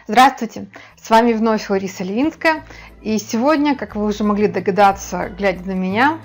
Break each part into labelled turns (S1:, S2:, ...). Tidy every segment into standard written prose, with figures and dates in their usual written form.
S1: Здравствуйте! С вами вновь Лариса Левинская. И сегодня, как вы уже могли догадаться, глядя на меня,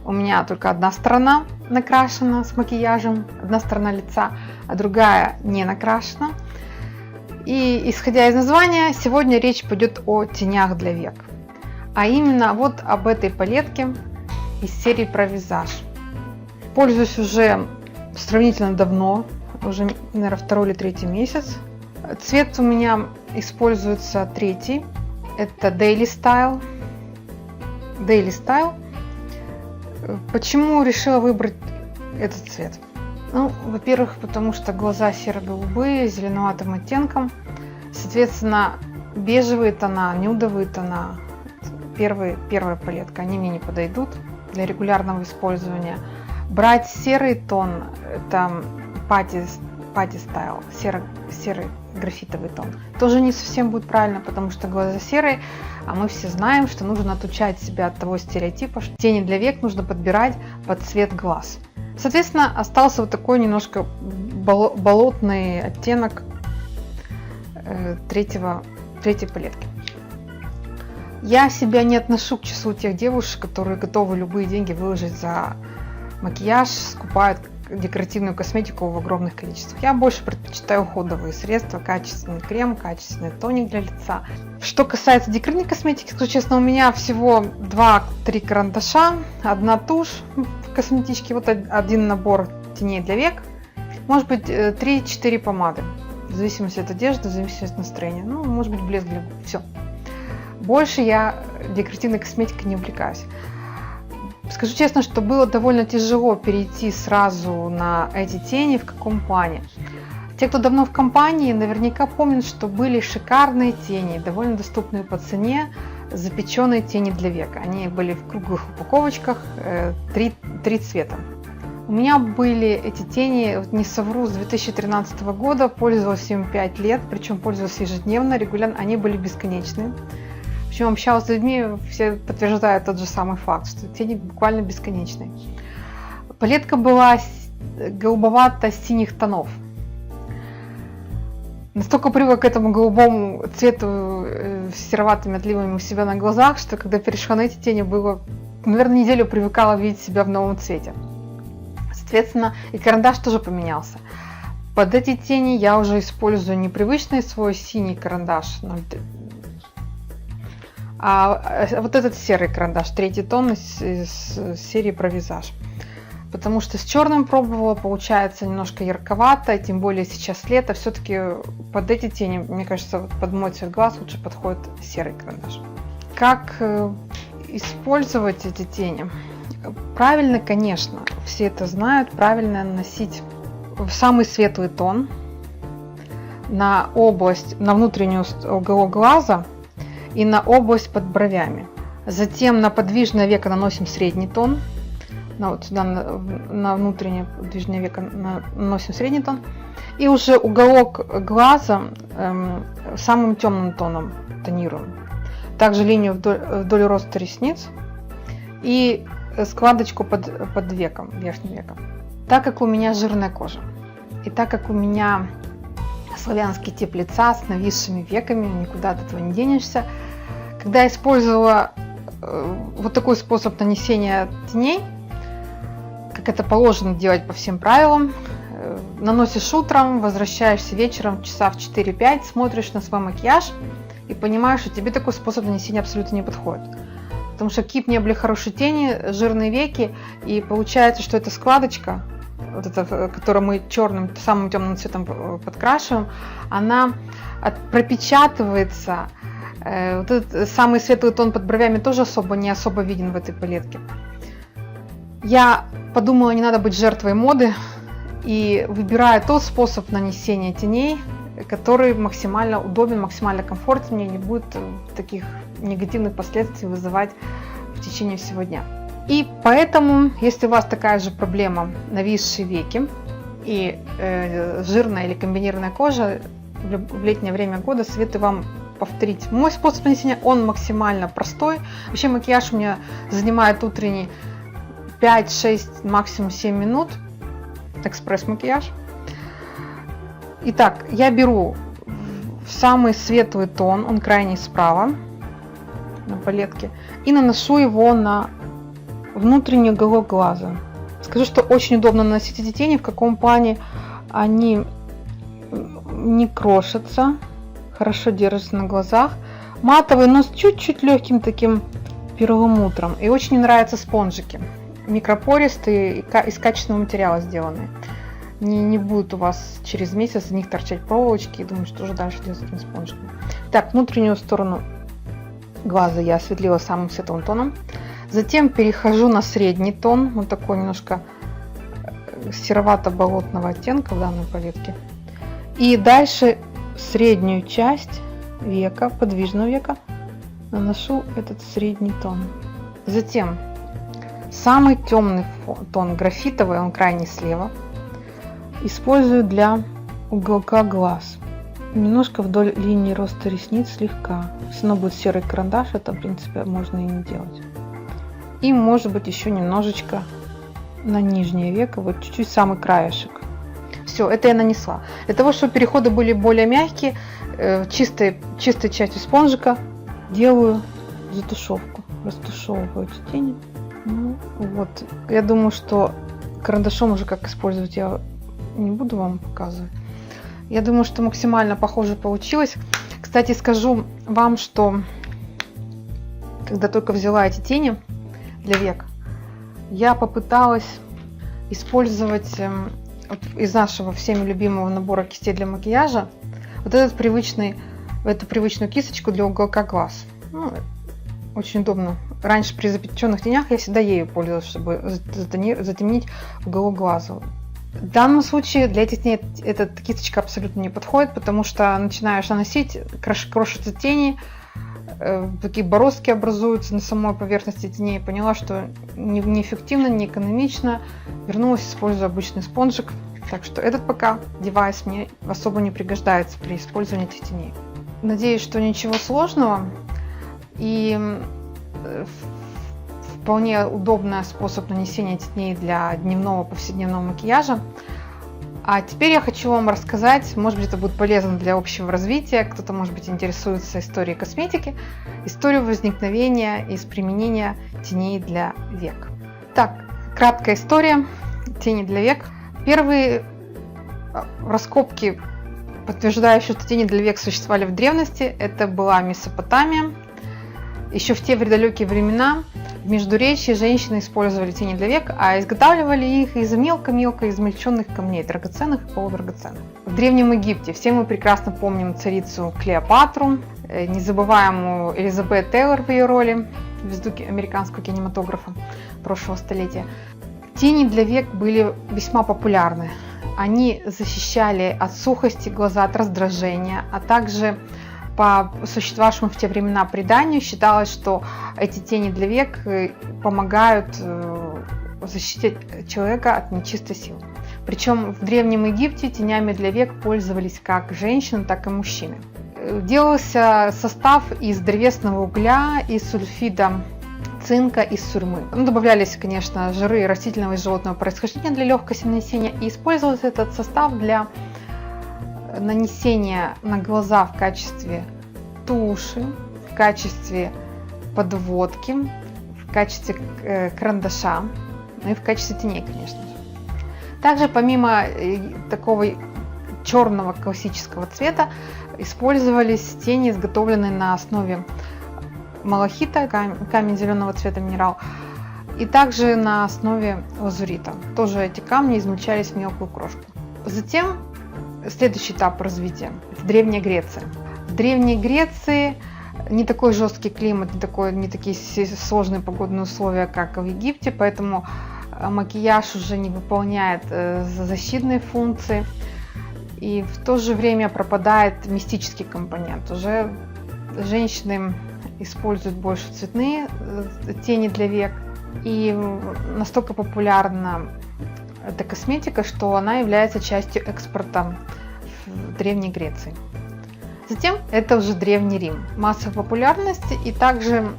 S1: у меня только одна сторона накрашена с макияжем, одна сторона лица, а другая не накрашена. И исходя из названия, сегодня речь пойдет о тенях для век. А именно вот об этой палетке из серии про визаж. Пользуюсь уже сравнительно давно, уже, наверное, 2 или 3 месяц. Цвет у меня используется 3, это Daily Style. Почему решила выбрать этот цвет? Ну, во-первых, потому что глаза серо-голубые, с зеленоватым оттенком. Соответственно, бежевые тона, нюдовые тона, первая палетка, они мне не подойдут для регулярного использования. Брать серый тон, это Party Style, серый графитовый тон, тоже не совсем будет правильно, потому что глаза серые, а мы все знаем, что нужно отучать себя от того стереотипа, что тени для век нужно подбирать под цвет глаз. Соответственно, остался вот такой немножко болотный оттенок третьей палетки. Я себя не отношу к числу тех девушек, которые готовы любые деньги выложить за макияж, скупают декоративную косметику в огромных количествах. Я больше предпочитаю уходовые средства, качественный крем, качественный тоник для лица. Что касается декоративной косметики, скажу честно, у меня всего 2-3 карандаша, 1 тушь в косметичке, вот один набор теней для век, может быть 3-4 помады, в зависимости от одежды, в зависимости от настроения, ну, может быть блеск для губ, все. Больше я декоративной косметикой не увлекаюсь. Скажу честно, что было довольно тяжело перейти сразу на эти тени. В каком плане? Те, кто давно в компании, наверняка помнят, что были шикарные тени, довольно доступные по цене, запеченные тени для век. Они были в круглых упаковочках, 3 цвета. У меня были эти тени, не совру, с 2013 года, пользовалась им 5 лет, причем пользовалась ежедневно, регулярно, они были бесконечные. Причем общалась с людьми, все подтверждают тот же самый факт, что тени буквально бесконечные. Палетка была голубовато-синих тонов. Настолько привыкла к этому голубому цвету с сероватыми отливами у себя на глазах, что когда перешла на эти тени, было, наверное, неделю привыкала видеть себя в новом цвете. Соответственно, и карандаш тоже поменялся. Под эти тени я уже использую непривычный свой синий карандаш, а вот этот серый карандаш, 3 тон из серии про визаж. Потому что с черным пробовала, получается немножко ярковато, тем более сейчас лето. Все-таки под эти тени, мне кажется, под мой цвет глаз лучше подходит серый карандаш. Как использовать эти тени? Правильно, конечно, все это знают, правильно наносить в самый светлый тон на область, на внутреннюю уголок глаза и на область под бровями. Затем на подвижное веко наносим средний тон. Вот сюда на внутреннее подвижное веко наносим средний тон. И уже уголок глаза самым темным тоном тонируем. Также линию вдоль роста ресниц и складочку под веком, верхним веком. Так как у меня жирная кожа и так как у меня славянский тип лица с нависшими веками, никуда от этого не денешься. Когда я использовала вот такой способ нанесения теней, как это положено делать по всем правилам, наносишь утром, возвращаешься вечером часа в 4-5, смотришь на свой макияж и понимаешь, что тебе такой способ нанесения абсолютно не подходит. Потому что какие бы ни были хорошие тени, жирные веки, и получается, что эта складочка, вот эта, которую мы черным, самым темным цветом подкрашиваем, она пропечатывается. Вот этот самый светлый тон под бровями тоже не особо виден в этой палетке. Я подумала, не надо быть жертвой моды, и выбираю тот способ нанесения теней, который максимально удобен, максимально комфортен, мне не будет таких негативных последствий вызывать в течение всего дня. И поэтому, если у вас такая же проблема, нависшие веки и жирная или комбинированная кожа, в летнее время года советую вам повторить мой способ нанесения. Он максимально простой. Вообще макияж у меня занимает утренний 5-6, максимум 7 минут. экспресс-макияж. Итак, я беру самый светлый тон, он крайний справа на палетке, и наношу его на внутренний уголок глаза. Скажу, что очень удобно наносить эти тени, в каком плане они не крошатся, хорошо держатся на глазах. Матовый, но с чуть-чуть легким таким перламутром. И очень мне нравятся спонжики. Микропористые, из качественного материала сделанные. Не будут у вас через месяц из них торчать проволочки. И думаю, что же дальше делать с этими спонжиками. Так, внутреннюю сторону глаза я осветлила самым светлым тоном. Затем перехожу на средний тон. Вот такой немножко серовато-болотного оттенка в данной палетке. И дальше среднюю часть века, подвижного века, наношу этот средний тон. Затем самый темный тон, графитовый, он крайне слева, использую для уголка глаз. Немножко вдоль линии роста ресниц слегка. Если оно будет серый карандаш, это в принципе можно и не делать. И может быть еще немножечко на нижнее веко, вот чуть-чуть самый краешек. Все, это я нанесла. Для того, чтобы переходы были более мягкие, чистой частью спонжика делаю затушевку. Растушевываю эти тени. Ну, вот. Я думаю, что карандашом уже как использовать я не буду вам показывать. Я думаю, что максимально похоже получилось. Кстати, скажу вам, что когда только взяла эти тени для век, я попыталась использовать из нашего всеми любимого набора кистей для макияжа вот эту привычную кисточку для уголка глаз. Ну, очень удобно. Раньше при запеченных тенях я всегда ею пользовалась, чтобы затемнить уголок глаза. В данном случае для этих теней эта кисточка абсолютно не подходит, потому что начинаешь наносить, крошатся тени, такие бороздки образуются на самой поверхности теней. Поняла, что неэффективно, не экономично. Вернулась, используя обычный спонжик. Так что этот пока девайс мне особо не пригождается при использовании этих теней. Надеюсь, что ничего сложного. И вполне удобный способ нанесения теней для дневного повседневного макияжа. А теперь я хочу вам рассказать, может быть, это будет полезно для общего развития, кто-то, может быть, интересуется историей косметики, историю возникновения и применения теней для век. Так, краткая история тени для век. Первые раскопки, подтверждающие, что тени для век существовали в древности, это была Месопотамия. Еще в те далекие времена в Междуречье женщины использовали тени для век, а изготавливали их из мелко-мелко измельченных камней, драгоценных и полудрагоценных. В Древнем Египте все мы прекрасно помним царицу Клеопатру, незабываемую Элизабет Тейлор в ее роли, звезду американского кинематографа прошлого столетия. Тени для век были весьма популярны. Они защищали от сухости глаза, от раздражения, а также по существовавшему в те времена преданию считалось, что эти тени для век помогают защитить человека от нечистой силы. Причем в Древнем Египте тенями для век пользовались как женщины, так и мужчины. Делался состав из древесного угля и сульфида цинка и сурьмы. Добавлялись, конечно, жиры растительного и животного происхождения для легкости нанесения, и использовался этот состав для нанесения на глаза в качестве туши, в качестве подводки, в качестве карандаша, ну и в качестве теней, конечно же. Также помимо такого черного классического цвета использовались тени, изготовленные на основе малахита, камень зеленого цвета минерал, и также на основе лазурита. Тоже эти камни измельчались в мелкую крошку. Затем следующий этап развития – это Древняя Греция. В Древней Греции не такой жесткий климат, не такие сложные погодные условия, как в Египте, поэтому макияж уже не выполняет защитные функции, и в то же время пропадает мистический компонент. Уже женщины используют больше цветные тени для век, и настолько популярна эта косметика, что она является частью экспорта в Древней Греции. Затем это уже Древний Рим. Массовая популярность, и также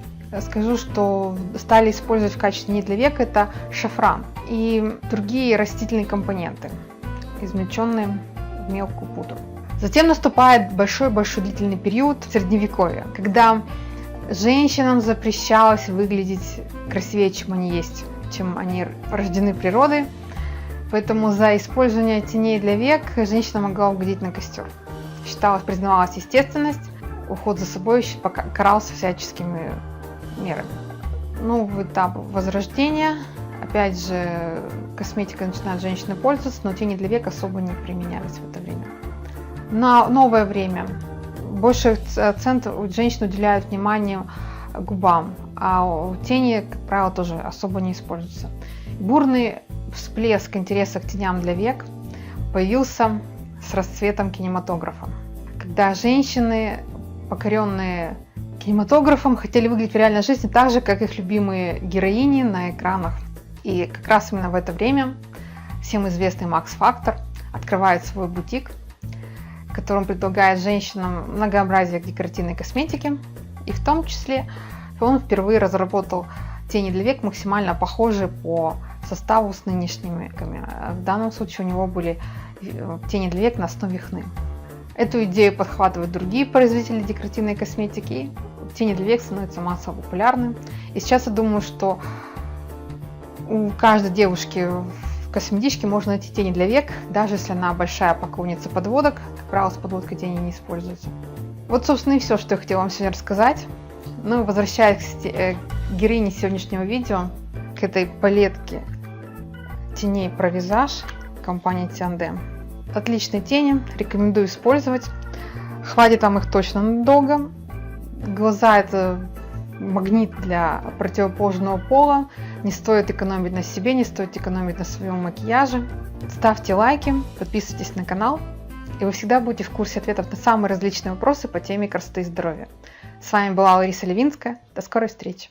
S1: скажу, что стали использовать в качестве теней для век это шафран и другие растительные компоненты, измельченные в мелкую пудру. Затем наступает большой-большой длительный период средневековья, когда женщинам запрещалось выглядеть красивее, чем они есть, чем они рождены природой. Поэтому за использование теней для век женщина могла угодить на костер. Признавалась естественность, уход за собой карался всяческими мерами. Новый этап возрождения. Опять же, косметикой начинают женщины пользоваться, но тени для век особо не применялись в это время. На новое время больше акцент женщины уделяют вниманию губам, а тени, как правило, тоже особо не используются. Бурный всплеск интереса к теням для век появился с расцветом кинематографа, когда женщины, покоренные кинематографом, хотели выглядеть в реальной жизни так же, как их любимые героини на экранах. И как раз именно в это время всем известный Max Factor открывает свой бутик, в котором предлагает женщинам многообразие декоративной косметики. И в том числе он впервые разработал тени для век, максимально похожие по составу с нынешними. В данном случае у него были тени для век на основе хны. Эту идею подхватывают другие производители декоративной косметики, и тени для век становятся массово популярны. И сейчас я думаю, что у каждой девушки в косметичке можно найти тени для век, даже если она большая поклонница подводок. Как правило, с подводкой тени не используются. Вот, собственно, и все, что я хотела вам сегодня рассказать. Ну, возвращаясь к героине сегодняшнего видео, к этой палетке теней про визаж компании T&M. Отличные тени, рекомендую использовать. Хватит вам их точно надолго. Глаза — это магнит для противоположного пола. Не стоит экономить на себе, не стоит экономить на своем макияже. Ставьте лайки, подписывайтесь на канал, и вы всегда будете в курсе ответов на самые различные вопросы по теме красоты и здоровья. С вами была Лариса Левинская. До скорой встречи!